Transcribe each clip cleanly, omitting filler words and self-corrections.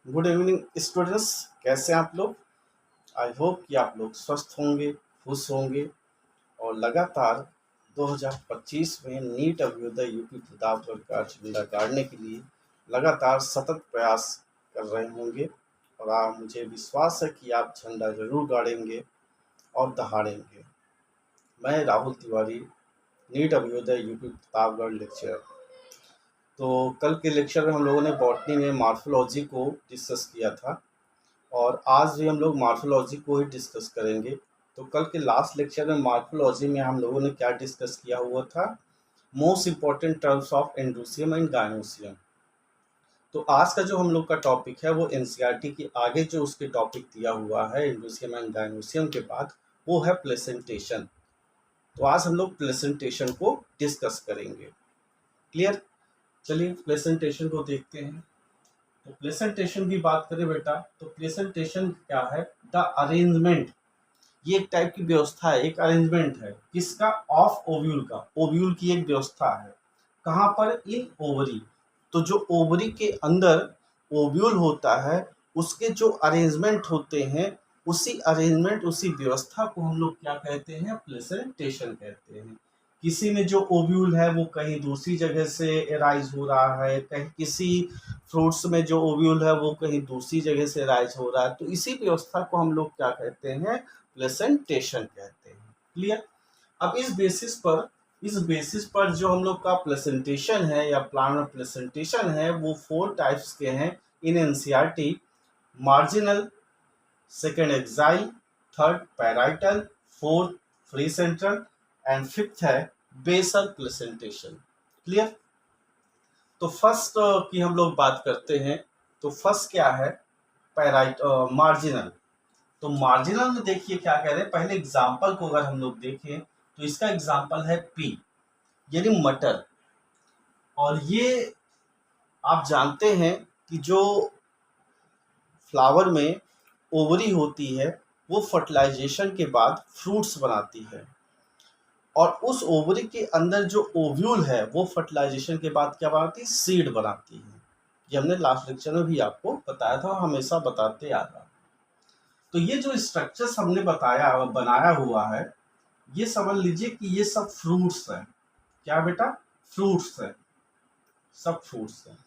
Good evening students. कैसे हैं आप लोग? आई होप कि आप लोग स्वस्थ होंगे, खुश होंगे और लगातार 2025 में नीट अभ्युदय यूपी प्रतापगढ़ का झंडा गाड़ने के लिए लगातार सतत प्रयास कर रहे होंगे। और मुझे विश्वास है कि आप झंडा जरूर गाड़ेंगे और दहाड़ेंगे। मैं Rahul Tiwari, NEET Abhyuday UP Pratapgarh lecturer. तो कल के लेक्चर में हम लोगों ने बॉटनी में मॉर्फोलॉजी को डिस्कस किया था और आज भी हम लोग मॉर्फोलॉजी को ही डिस्कस करेंगे। तो कल के लास्ट लेक्चर में मॉर्फोलॉजी में हम लोगों ने क्या डिस्कस किया हुआ था? Most important terms of androecium and gynoecium. तो आज का जो हम लोग का टॉपिक है वो एनसीईआरटी के आगे जो उसके टॉपिक दिया हुआ है एंड्रोसियम एंड गायनोसियम के बाद, वो है प्लेसेंटेशन। तो आज हम लोग प्लेसेंटेशन को डिस्कस करेंगे। क्लियर? चलिए प्रेजेंटेशन को देखते हैं। तो प्रेजेंटेशन की बात करें बेटा, तो प्रेजेंटेशन क्या है? द अरेंजमेंट, ये एक टाइप की व्यवस्था है, एक अरेंजमेंट है किसका? ऑफ ओव्यूल का। ओव्यूल की एक व्यवस्था है। कहाँ पर? In ovary. तो जो ओवरी के अंदर ओव्यूल होता है उसके जो अरेंजमेंट होते हैं, उसी अरेंजमेंट उसी व्यवस्था को हम लोग क्या कहते हैं? प्रेजेंटेशन कहते हैं। किसी में जो ओव्यूल है वो कहीं दूसरी जगह से एराइज हो रहा है, कहीं किसी फ्रूट्स में जो ओव्यूल है वो कहीं दूसरी जगह से एराइज हो रहा है, तो इसी व्यवस्था को हम लोग क्या कहते हैं? प्लेसेंटेशन कहते हैं। क्लियर? अब इस बेसिस पर जो हम लोग का प्लेसेंटेशन है या प्लान ऑफ प्लेसेंटेशन है वो 4 टाइप्स के हैं in NCERT. Marginal, second axile, third parietal, fourth free central and fifth है बेसल प्लेसेंटेशन। क्लियर? तो फर्स्ट की हम लोग बात करते हैं। तो फर्स्ट क्या है? मार्जिनल। तो मार्जिनल में देखिए क्या कह रहे हैं। पहले एग्जाम्पल को अगर हम लोग देखें तो इसका एग्जाम्पल है पी, यानी मटर। और ये आप जानते हैं कि जो फ्लावर में ओवरी होती है वो फर्टिलाइजेशन के बाद फ्रूट्स बनाती है, और उस ओवरी के अंदर जो ओव्यूल है वो फर्टिलाइजेशन के बाद क्या बनाती है? सीड बनाती है। ये हमने लास्ट लेक्चर में भी आपको बताया था और हमेशा बताते आ रहा। तो ये जो स्ट्रक्चर्स हमने बताया बनाया हुआ है, ये समझ लीजिए कि ये सब फ्रूट्स हैं। क्या बेटा? फ्रूट्स हैं, सब फ्रूट्स हैं।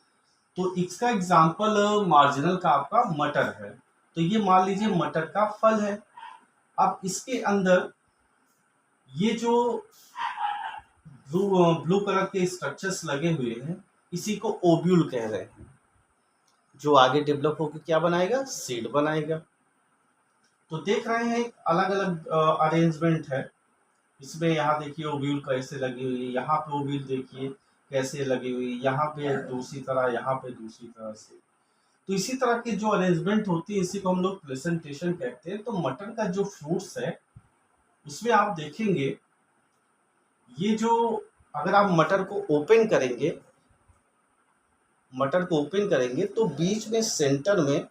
तो इसका एग्जाम्पल मार्जिनल का आपका मटर है। तो ये मान लीजिए मटर का फल है। अब इसके अंदर ये जो ब्लू कलर के स्ट्रक्चर्स लगे हुए हैं इसी को ओव्यूल कह रहे हैं, जो आगे डेवलप होकर क्या बनाएगा? सीड बनाएगा। तो देख रहे हैं अलग अलग अरेंजमेंट है इसमें। यहाँ देखिए ओव्यूल कैसे लगी हुई है, यहाँ पे ओव्यूल देखिए कैसे लगी हुई, यहाँ पे दूसरी तरह, यहाँ पे दूसरी तरह से। तो इसी तरह की जो अरेंजमेंट होती है इसी को हम लोग प्रेजेंटेशन कहते हैं। तो मटर का जो फ्रूट्स है उसमें आप देखेंगे ये जो, अगर आप मटर को ओपन करेंगे, तो बीच में सेंटर में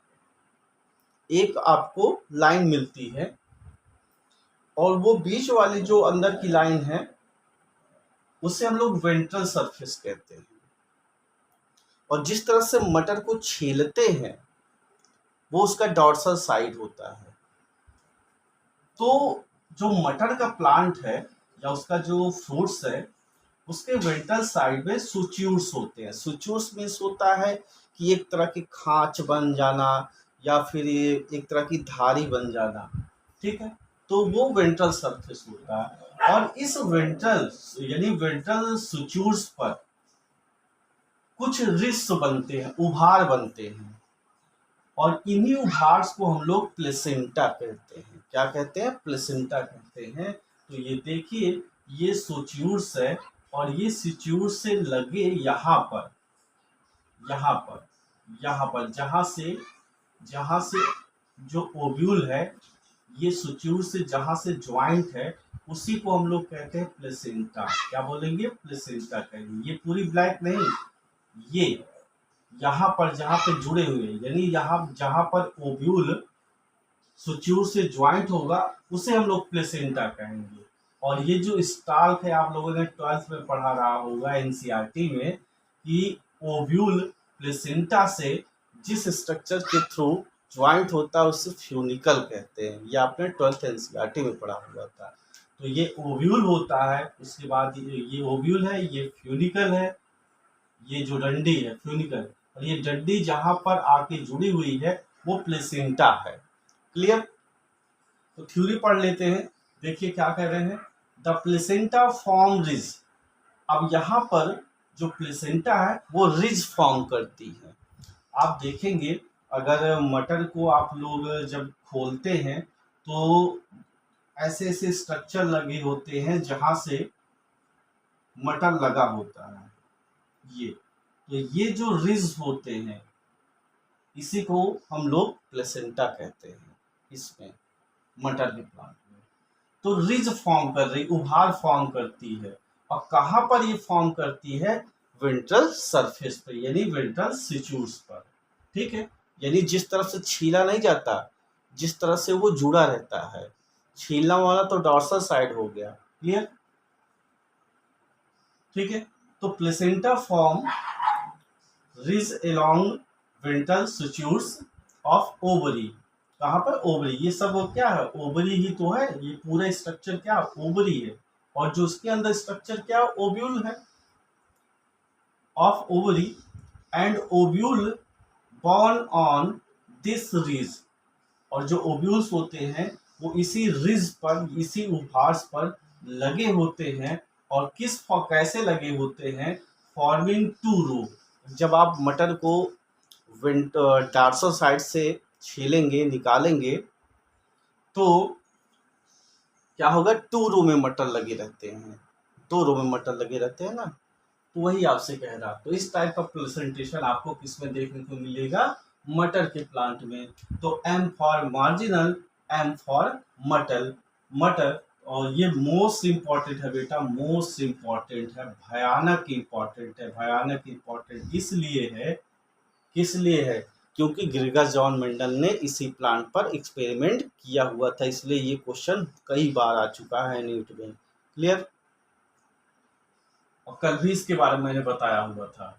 एक आपको लाइन मिलती है, और वो बीच वाली जो अंदर की लाइन है उसे हम लोग वेंट्रल सरफेस कहते हैं। और जिस तरह से मटर को छीलते हैं वो उसका डॉर्सल साइड होता है। तो जो मटर का प्लांट है या उसका जो फ्रूट्स है उसके वेंट्रल साइड में सुच्यूर्स होते हैं। सुच्यूर्स मीन्स होता है कि एक तरह की खांच बन जाना या फिर ये एक तरह की धारी बन जाना। ठीक है? तो वो वेंट्रल सरफेस होता है, और इस वेंट्रल यानी वेंट्रल सुच्यूर्स पर कुछ रिस्ट बनते हैं, उभार बनते हैं, और इन्हीं उभार्स को हम लोग प्लेसेंटा कहते हैं। क्या कहते हैं? प्लेसेंटा कहते हैं। तो ये देखिए ये सुच्यूर्स है, और ये सुच्यूर्स से लगे यहाँ पर जहाँ से जो ओव्यूल है ये सुच्यूर से जहाँ से ज्वाइंट है उसी को हम लोग कहते हैं प्लेसेंटा। क्या बोलेंगे? प्लेसेंटा कहेंगे। ये पूरी ब्लैक नहीं, ये यहाँ पर जहाँ पे जुड़े हुए, यानी यहाँ जहाँ पर ओव्यूल सुच्यूर से ज्वाइंट होगा उसे हम लोग प्लेसेंटा कहेंगे। और ये जो स्टाल्क है आप लोगों ने 12th में पढ़ा रहा होगा एनसीईआरटी में कि ओव्यूल प्लेसेंटा से जिस स्ट्रक्चर के थ्रू ज्वाइंट होता है उससे फ्यूनिकल कहते हैं। ये आपने 12th एनसीईआरटी में पढ़ा हुआ था। तो ये ओव्यूल होता है, उसके बाद ये ओव्यूल है, ये फ्यूनिकल है, ये जो डंडी है फ्यूनिकल, और ये डंडी जहां पर आके जुड़ी हुई है वो प्लेसेंटा है। क्लियर? तो थ्योरी पढ़ लेते हैं। देखिए क्या कह रहे हैं, द प्लेसेंटा फॉर्म रिज। अब यहाँ पर जो प्लेसेंटा है वो रिज फॉर्म करती है। आप देखेंगे अगर मटर को आप लोग जब खोलते हैं तो ऐसे ऐसे स्ट्रक्चर लगे होते हैं जहां से मटर लगा होता है। ये तो ये जो रिज होते हैं इसी को हम लोग प्लेसेंटा कहते हैं। इसमें मटर के प्लांट में तो रिज फॉर्म कर रही, उभार फॉर्म करती है। और कहाँ पर ये फॉर्म करती है, वेंट्रल सरफेस पर, यानी वेंट्रल सिचूर्स पर। ठीक है, यानी जिस तरफ से छीला नहीं जाता, जिस तरह से वो जुड़ा रहता है, छीलना वाला तो डॉर्सल साइड हो गया। क्लियर? ठीक है, तो placenta form ridge along ventral sutures of ovary. कहाँ पर? ओवरी। ये सब क्या है, ओवरी ही तो है। ये पूरा स्ट्रक्चर क्या, ओवरी है। और जो उसके अंदर स्ट्रक्चर क्या, ओव्यूल है, of ovary and ovule born on this ridge. और जो ओव्यूल्स होते हैं वो इसी रिज पर, इसी उभार्स पर लगे होते हैं। और कैसे लगे होते हैं, फॉर्मिंग टू रो। जब आप मटर को डार्सल साइड से छीलेंगे, निकालेंगे, तो क्या होगा, 2 रो में मटर लगे रहते हैं, 2 रो में मटर लगे रहते हैं ना। तो वही आपसे कह रहा, तो इस टाइप का प्रेजेंटेशन आपको किसमें देखने को मिलेगा, मटर के प्लांट में। तो M for marginal, M for मटर, मटर। और ये मोस्ट इम्पॉर्टेंट है बेटा, मोस्ट इम्पॉर्टेंट है, भयानक इम्पॉर्टेंट है। भयानक इम्पॉर्टेंट इसलिए है, किस लिए है, क्योंकि ग्रेगर जॉन मेंडल ने इसी प्लांट पर एक्सपेरिमेंट किया हुआ था, इसलिए ये क्वेश्चन कई बार आ चुका है नीट में। क्लियर? और कल भी इसके बारे में मैंने बताया हुआ था।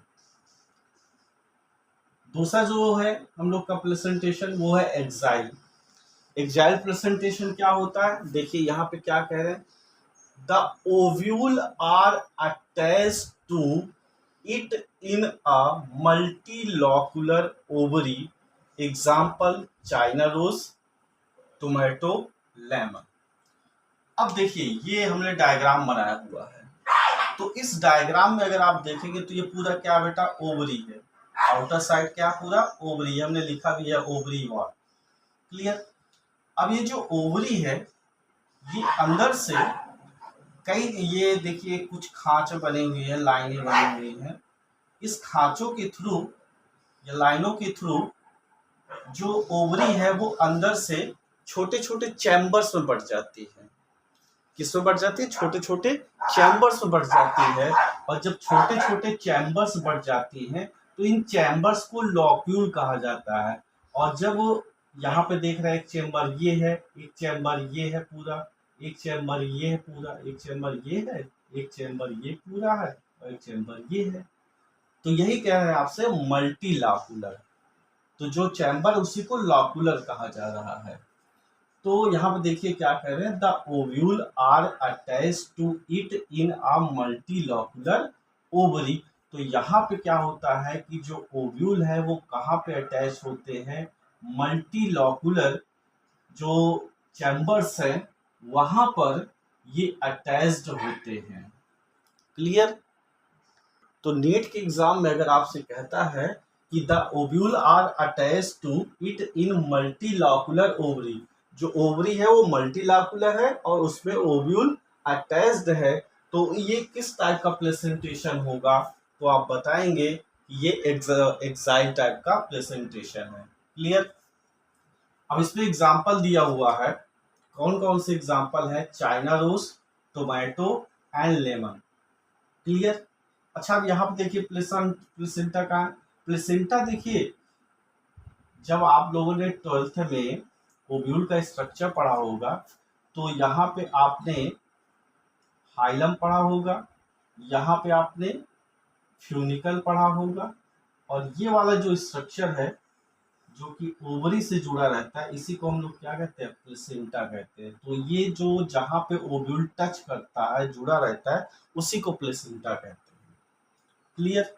दूसरा जो है हम लोग का प्रेजेंटेशन वो है एक्साइल। एक्साइल प्रेजेंटेशन क्या होता है, देखिए यहाँ पे क्या कह रहे हैं, the ovule are attached to it in a multilocular ovary, example China rose, tomato, lemon. अब देखिए ये हमने डायग्राम बनाया हुआ है। तो इस डायग्राम में अगर आप देखेंगे तो ये पूरा क्या बेटा, ओवरी है। आउटर साइड क्या, पूरा ओवरी, हमने लिखा भी है ओवरी वॉल। क्लियर? अब ये जो ओवरी है ये अंदर से कई, ये देखिए कुछ खांच बने हुए हैं, लाइनें बनी हुई हैं। इस खांचों के थ्रू या लाइनों के थ्रू जो ओवरी है वो अंदर से छोटे छोटे चैम्बर्स में बढ़ जाती है। किसमें बढ़ जाती है, छोटे छोटे चैम्बर्स में बढ़ जाती है। और जब छोटे छोटे चैम्बर्स बढ़ जाती हैं तो इन चैम्बर्स को लॉक्यूल कहा जाता है। और जब यहाँ पे देख रहे हैं, एक चैम्बर ये है, एक चैम्बर ये है पूरा, एक चैम्बर ये है पूरा, एक चैम्बर ये है, एक चैम्बर ये पूरा है, और एक चैम्बर ये है। तो यही कह रहे हैं आपसे, मल्टी लॉकुलर। तो जो चैम्बर उसी को लॉकुलर कहा जा रहा है। तो यहाँ पे देखिए क्या कह रहे हैं, the ovule are attach to it in a multilocular ovary. तो यहाँ पे क्या होता है कि जो ओव्यूल है वो कहाँ पे अटैच होते हैं, मल्टी लॉकुलर जो चैम्बर्स हैं वहां पर ये अटैच्ड होते हैं। क्लियर? तो नीट के एग्जाम में अगर आपसे कहता है कि the ovule are attach to it in multilocular ovary, जो ओवरी है वो मल्टीलॉकुलर है और उसमें ओव्यूल अटैच्ड है, तो ये किस टाइप का प्रेजेंटेशन होगा, तो आप बताएंगे ये एक्साइल टाइप का प्रेजेंटेशन है। क्लियर? अब इसमें एग्जाम्पल दिया हुआ है, कौन कौन से एग्जाम्पल है, China rose, tomato and lemon. Clear? अच्छा अब यहाँ पे देखिए प्लेसेंटा का, प्लेसेंटा देखिए जब आप लोगों ने 12th में ओव्यूल का स्ट्रक्चर पढ़ा होगा तो यहाँ पे आपने हाइलम पढ़ा होगा, यहाँ पे आपने फ्यूनिकल पढ़ा होगा, और ये वाला जो स्ट्रक्चर है जो कि ओवरी से जुड़ा रहता है, इसी को हम लोग क्या कहते हैं, प्लेसेंटा कहते हैं। तो ये जो जहाँ पे ओव्यूल टच करता है, जुड़ा रहता है, उसी को प्लेसेंटा कहते हैं। क्लियर।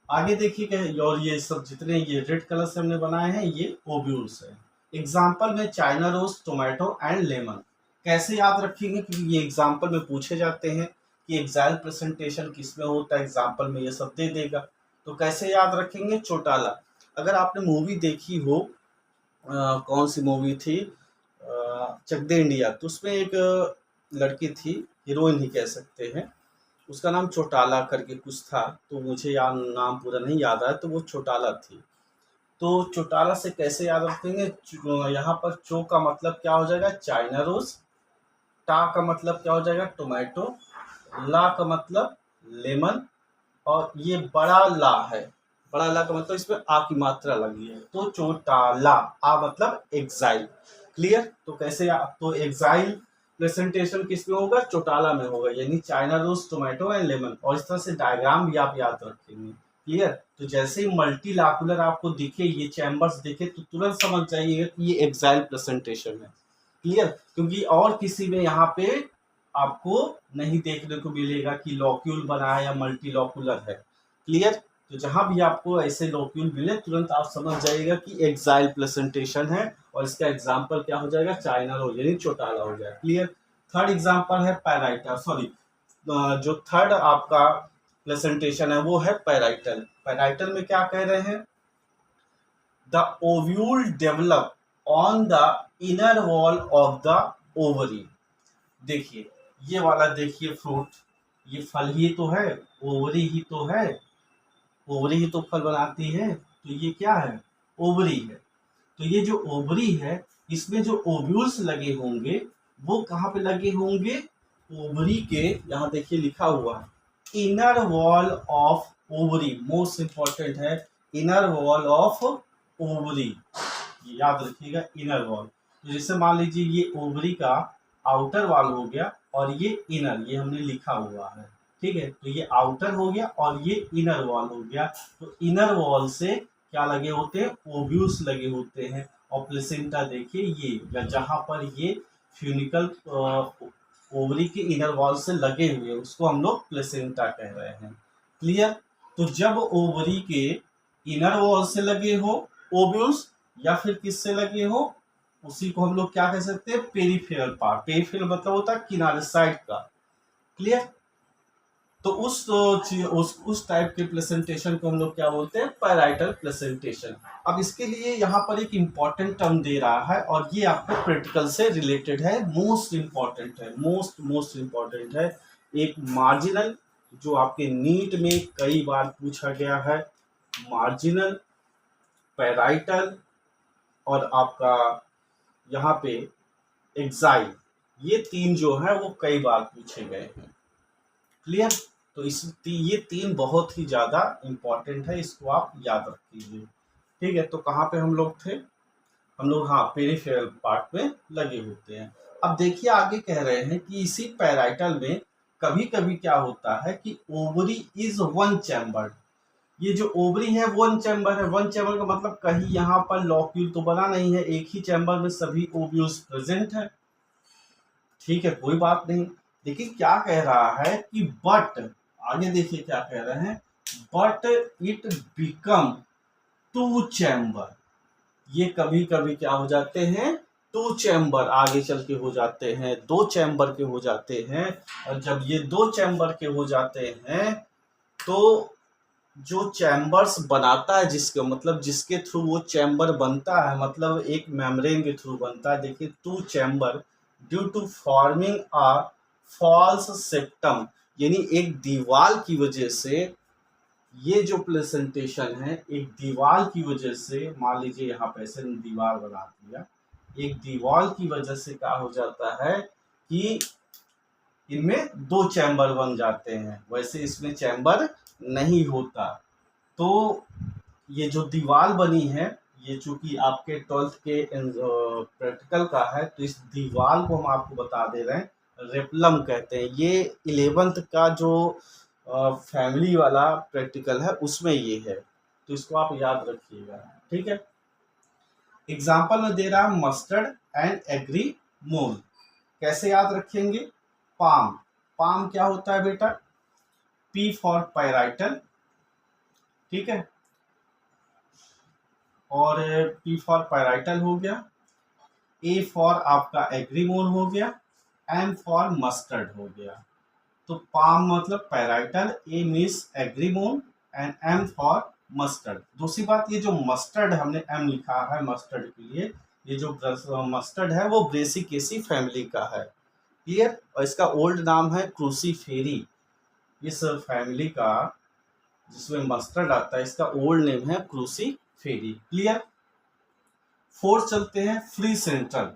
आगे देखिए, और ये सब जितने ये रेड कलर से हमने बनाए हैं, ये ओव्यूल्स है। एग्जाम्पल में China rose, tomato and lemon. कैसे याद रखेंगे, क्योंकि ये एग्जाम्पल में पूछे जाते हैं कि एग्जाइल प्रेजेंटेशन किसमें होता है, एग्जाम्पल में ये सब दे देगा। तो कैसे याद रखेंगे, चौटाला। अगर आपने मूवी देखी हो, कौन सी मूवी थी, चक दे इंडिया, तो उसमें एक लड़की थी, हीरोइन ही कह सकते हैं, उसका नाम चौटाला करके कुछ था, तो मुझे याद नाम पूरा नहीं याद आया, तो वो चौटाला थी। तो चौटाला से कैसे याद रखेंगे, यहाँ पर चो का मतलब क्या हो जाएगा, चाइना रोज, टा का मतलब क्या हो जाएगा, टोमेटो, ला का मतलब लेमन, और ये बड़ा ला है, बड़ा ला का मतलब इसमें आ की मात्रा लगी है, तो चोटाला, आ मतलब एग्जाइल। क्लियर। तो कैसे तो एग्जाइल प्रेजेंटेशन किस में होगा, चौटाला में होगा, यानी China rose, tomato and lemon. और इस तरह से डायग्राम भी आप याद रखेंगे। क्लियर। तो जैसे ही मल्टीलैकुलर आपको दिखे, ये चैम्बर्स दिखे, तो तुरंत समझ जाइए कि ये एक्साइल प्रेजेंटेशन है। क्लियर। क्योंकि और किसी में यहाँ पे आपको नहीं देखने को मिलेगा कि लॉक्यूल बना है या मल्टीलॉकुलर है। क्लियर। तो जहां भी आपको ऐसे लॉक्यूल मिले, तुरंत आप समझ जाइएगा कि एक्साइल प्रेजेंटेशन है, और इसका एग्जाम्पल क्या हो जाएगा, चाइना रोज यानी चौटाला हो जाएगा। क्लियर। थर्ड एग्जाम्पल है पैराइटा, सॉरी, जो थर्ड आपका प्रेजेंटेशन है वो है पैराइटल। पैराइटल में क्या कह रहे हैं, the ovule develop on the inner wall of the ovary. देखिए, ये वाला देखिए फ्रूट, ये फल ही तो है, ओवरी ही तो है, ओवरी ही तो फल बनाती है, तो ये क्या है, ओवरी है। तो ये जो ओवरी है, इसमें जो ओव्यूल्स लगे होंगे, वो कहाँ पे लगे होंगे, ओवरी के, यहाँ देखिए लिखा हुआ है inner wall of ovary, most important है, इनर वॉल ऑफ ओवरी, याद रखिएगा इनर वॉल। तो जैसे मान लीजिए ये ओवरी का आउटर वॉल हो गया, और ये इनर, ये हमने लिखा हुआ है, ठीक है। तो ये आउटर हो गया और ये इनर वॉल हो गया। तो इनर वॉल से क्या लगे होते हैं, ओव्यूल्स लगे होते हैं। और प्लेसेंटा देखिए, ये जहां पर ये फ्यूनिकल ओवरी के इनर वॉल से लगे हुए, उसको हम लोग प्लेसेंटा कह रहे हैं। क्लियर। तो जब ओवरी के इनर वॉल से लगे हो ओव्यूल्स, या फिर किससे लगे हो, उसी को हम लोग क्या कह सकते हैं, पेरिफेरल पार्ट। पेरिफेरल मतलब होता है किनारे, साइड का। क्लियर। तो उस टाइप के प्रेजेंटेशन को हम लोग क्या बोलते हैं, पैराइटल प्रेजेंटेशन। अब इसके लिए यहाँ पर एक इम्पॉर्टेंट टर्म दे रहा है, और ये आपके प्रैक्टिकल से रिलेटेड है, मोस्ट इम्पॉर्टेंट है, मोस्ट इम्पॉर्टेंट है, एक मार्जिनल, जो आपके नीट में कई बार पूछा गया है। मार्जिनल, पैराइटल, और आपका यहाँ पे एक्साइल, ये तीन जो है वो कई बार पूछे गए हैं। क्लियर। तो ये तीन बहुत ही ज्यादा इंपॉर्टेंट है, इसको आप याद रखिए। ठीक है। तो कहाँ पे हम लोग थे, हम लोग हाँ पेरिफेरल पार्ट में लगे होते हैं। अब देखिए आगे कह रहे हैं कि इसी पैराइटल में कभी कभी क्या होता है कि ओवरी इज वन चैम्बर्ड। ये जो ओवरी है वन चैम्बर है, वन चैम्बर का मतलब कहीं यहाँ पर लॉक्यूल तो बना नहीं है, एक ही चैम्बर में सभी ओव्यूल्स प्रेजेंट है। ठीक है, कोई बात नहीं। देखिए क्या कह रहा है कि बट, आगे देखिए क्या कह रहे हैं, but it become two chamber. ये कभी कभी क्या हो जाते हैं, टू चैम्बर आगे चल के हो जाते हैं, दो चैम्बर के हो जाते हैं। और जब ये दो चैम्बर के हो जाते हैं, तो जो चैम्बर्स बनाता है, जिसके मतलब जिसके थ्रू वो चैम्बर बनता है, मतलब एक मेम्ब्रेन के थ्रू बनता है। देखिए two chamber due to forming a false septum, यानी एक दीवार की वजह से, ये जो प्रेजेंटेशन है एक दीवार की वजह से, मान लीजिए यहाँ पे ऐसे दीवार बना दिया, एक दीवार की वजह से क्या हो जाता है कि इनमें दो चैम्बर बन जाते हैं, वैसे इसमें चैम्बर नहीं होता। तो ये जो दीवार बनी है, ये चूंकि आपके 12th के प्रैक्टिकल का है, तो इस दीवार को हम आपको बता दे रहे हैं, रेपलम कहते हैं। ये 11th का जो फैमिली वाला प्रैक्टिकल है उसमें ये है। तो इसको आप याद रखिएगा, ठीक है। एग्जाम्पल में दे रहा है मस्टर्ड एंड एग्रीमोन, कैसे याद रखेंगे? पाम, पाम क्या होता है बेटा? पी फॉर पायराइटल, ठीक है, और पी फॉर पायराइटल हो गया, ए फॉर आपका एग्रीमोन हो गया, एम फॉर मस्टर्ड हो गया। तो पाम मतलब parietal, A means agrimony and M for mustard. दूसरी बात, ये जो मस्टर्ड हमने एम लिखा है मस्टर्ड के लिए, ये जो मस्टर्ड है वो ब्रेसिकेसी फैमिली का है, क्लियर। और इसका ओल्ड नाम है क्रूसीफेरी, इस फैमिली का जिसमें मस्टर्ड आता है इसका ओल्ड नेम है क्रूसीफेरी, क्लियर। फोर्थ चलते हैं फ्री सेंट्रल।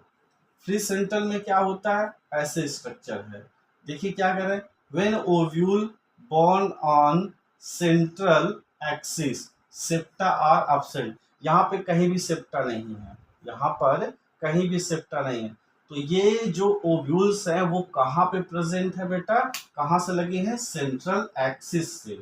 फ्री सेंट्रल में क्या होता है? ऐसे स्ट्रक्चर है, देखिए क्या करें, when ovule born on central axis septa are absent. यहाँ पे कहीं भी सेप्टा नहीं है, यहाँ पर कहीं भी सेप्टा नहीं है। तो ये जो ओव्यूल्स हैं वो कहाँ पे प्रेजेंट है बेटा? कहाँ से लगे हैं? सेंट्रल एक्सिस से।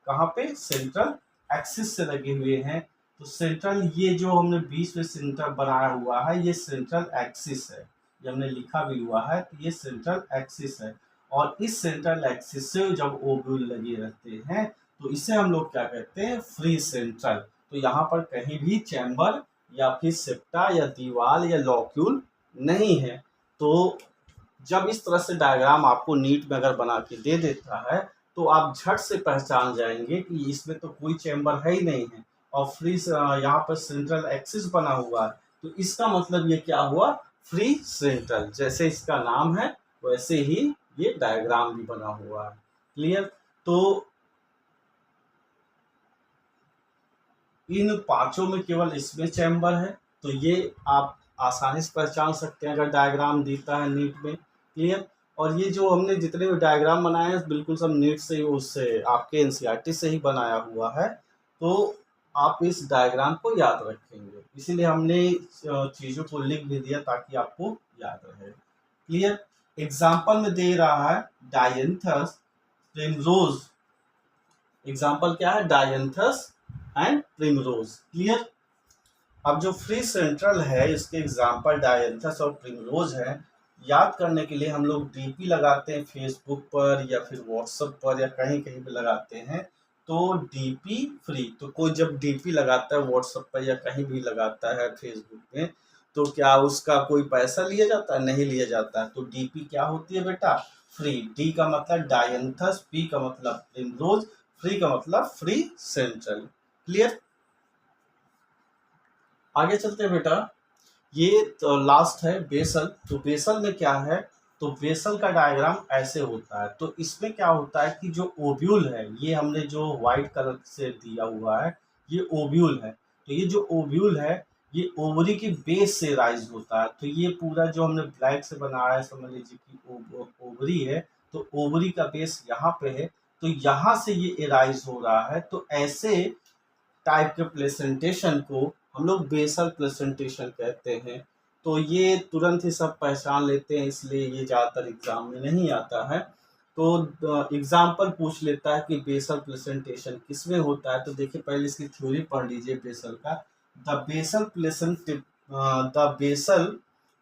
कहाँ पे? सेंट्रल एक्सिस से लगे हुए हैं। तो सेंट्रल, ये जो हमने बीच में सेंटर बनाया हुआ है ये सेंट्रल एक्सिस है, ये हमने लिखा भी हुआ है कि ये सेंट्रल एक्सिस है। और इस सेंट्रल एक्सिस से जब ओव्यूल लगे रहते हैं तो इसे हम लोग क्या कहते हैं? Free central. तो यहाँ पर कहीं भी चैम्बर या फिर सेप्टा या दीवार या लॉक्यूल नहीं है। तो जब इस तरह से डायग्राम आपको नीट में अगर बना के दे देता है तो आप झट से पहचान जाएंगे कि इसमें तो कोई चैम्बर है ही नहीं है और फ्री यहाँ पर सेंट्रल एक्सिस बना हुआ है। तो इसका मतलब ये क्या हुआ? Free central. जैसे इसका नाम है वैसे ही ये डायग्राम भी बना हुआ है, क्लियर। तो इन पांचों में केवल इसमें चैम्बर है, तो ये आप आसानी से पहचान सकते हैं अगर डायग्राम देता है नीट में, क्लियर। और ये जो हमने जितने भी डायग्राम बनाए हैं बिल्कुल सब नीट से ही, उससे आपके एनसीईआरटी से ही बनाया हुआ है। तो आप इस डायग्राम को याद रखेंगे, इसीलिए हमने चीज़ों को लिख भी दिया ताकि आपको याद रहे, क्लियर। एग्जाम्पल में दे रहा है डायंथस प्रिमरोज। एग्जाम्पल क्या है? Dianthus and primrose, clear. अब जो फ्री सेंट्रल है इसके एग्जाम्पल डायंथस और प्रिमरोज है। याद करने के लिए हम लोग डीपी लगाते हैं फेसबुक पर या फिर व्हाट्सएप पर या कहीं कहीं पे लगाते हैं, तो डीपी फ्री। तो कोई जब डीपी लगाता है व्हाट्सएप पर या कहीं भी लगाता है फेसबुक में, तो क्या उसका कोई पैसा लिया जाता है? नहीं लिया जाता है। तो डीपी क्या होती है बेटा? फ्री। डी का मतलब डायंथस, पी का मतलब प्रिमरोज, फ्री का मतलब फ्री सेंट्रल, क्लियर। आगे चलते हैं बेटा, ये तो लास्ट है बेसल। तो बेसल में क्या है? तो बेसल का डायग्राम ऐसे होता है। तो इसमें क्या होता है कि जो ओव्यूल है, ये हमने जो व्हाइट कलर से दिया हुआ है ये ओव्यूल है। तो ये जो ओव्यूल है ये ओवरी के बेस से राइज होता है। तो ये पूरा जो हमने ब्लैक से बनाया है, समझ लीजिए कि ओवरी है, तो ओवरी का बेस यहाँ पे है, तो यहाँ से ये राइज हो रहा है। तो ऐसे टाइप के प्रेजेंटेशन को हम लोग बेसल प्रेजेंटेशन कहते हैं। तो ये तुरंत ही सब पहचान लेते हैं, इसलिए ये ज़्यादातर एग्जाम में नहीं आता है। तो एग्जाम्पल पूछ लेता है कि बेसल प्रेजेंटेशन किसमें होता है। तो देखिए पहले इसकी थ्योरी पढ़ लीजिए बेसल का। The basal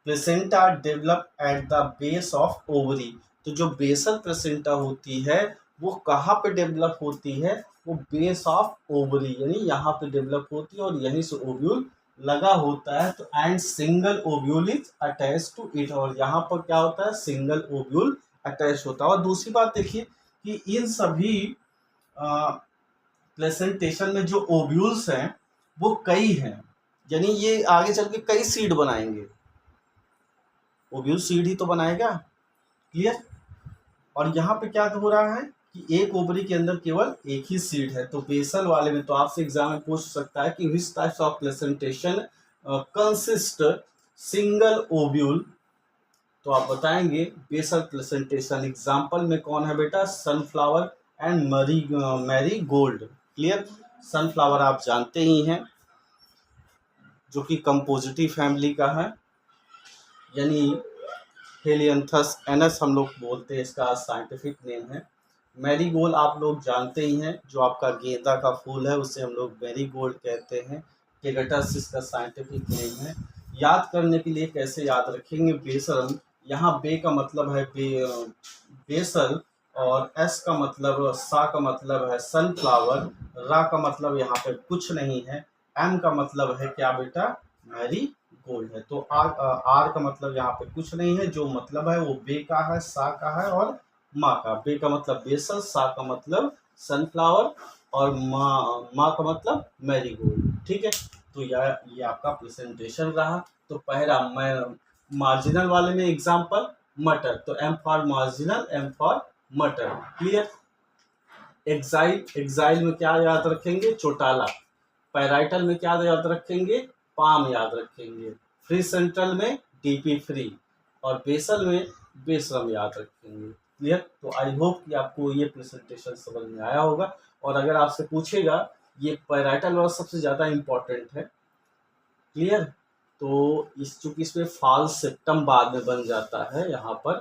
placenta develop at the base of ovary. तो जो बेसल प्लेसेंटा होती है वो कहाँ पे डेवलप होती है? वो बेस ऑफ ओवरी, यानी यहाँ पे डेवलप होती है और यहीं से ओव्यूल लगा होता है। तो and single ovule is attach to it, और यहाँ पर क्या होता है? सिंगल ओव्यूल अटैच होता है। और दूसरी बात देखिए कि इन सभी प्रेजेंटेशन में जो ओव्यूल्स हैं वो कई हैं, यानी ये आगे चल के कई सीड बनाएंगे। ओव्यूल सीड ही तो बनाएगा, क्लियर। और यहाँ पे क्या हो रहा है कि एक ओवरी के अंदर केवल एक ही सीड है। तो बेसल वाले में तो आपसे एग्जाम में पूछ सकता है कि which types of presentation consist single ovule. तो आप बताएंगे बेसल प्रेजेंटेशन। एग्जाम्पल में कौन है बेटा? Sunflower and Marie Gold, clear. Sunflower आप जानते ही हैं जो कि कंपोजिटिव फैमिली का है, यानी हेलियंथस एनस हम लोग बोलते हैं, इसका साइंटिफिक नेम है। मैरीगोल्ड आप लोग जानते ही हैं, जो आपका गेंदा का फूल है उसे हम लोग मैरीगोल्ड कहते हैं। टेगेटस इसका साइंटिफिक नेम है। याद करने के लिए कैसे याद रखेंगे, बेशरम, यहाँ बे का मतलब है बेसल, और एस का मतलब, सा का मतलब है सनफ्लावर, रा का मतलब यहाँ पे कुछ नहीं है, एम का मतलब है क्या बेटा, मैरी गोल्ड है। तो आर का मतलब यहाँ पे कुछ नहीं है, जो मतलब है वो बे का है, सा का है और माँ का। बे का मतलब बेसल, सा का मतलब सनफ्लावर और माँ का मतलब मैरीगोल्ड। ठीक है, तो ये आपका प्रेजेंटेशन रहा। तो पहला मैं मार्जिनल वाले में एग्जांपल मटर, तो M for marginal, M for मटर। क्लियर। एक्साइल, एक्साइल में क्या याद रखेंगे, चौटाला। पैराइटल में क्या याद रखेंगे, पाम याद रखेंगे। फ्री सेंट्रल में डीपी फ्री, और बेसल में बेसरम याद रखेंगे। क्लियर। तो आई होप कि आपको ये प्रेजेंटेशन समझ में आया होगा। और अगर आपसे पूछेगा, ये पैराइटल वाला सबसे ज़्यादा इम्पोर्टेंट है। क्लियर। तो चूंकि इसमें फॉल्स सिस्टम बाद में बन जाता है यहाँ पर,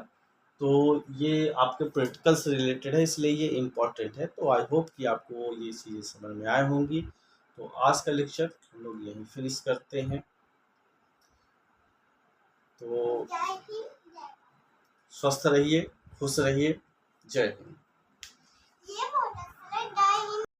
तो ये आपके प्रैक्टिकल से रिलेटेड है, इसलिए ये इम्पोर्टेंट है। तो आई होप कि आपको ये चीज़ें समझ में आए होंगी। तो आज का लेक्चर हम लोग यहीं फिनिश करते हैं। तो स्वस्थ रहिए, खुश रहिए। जय हिंद।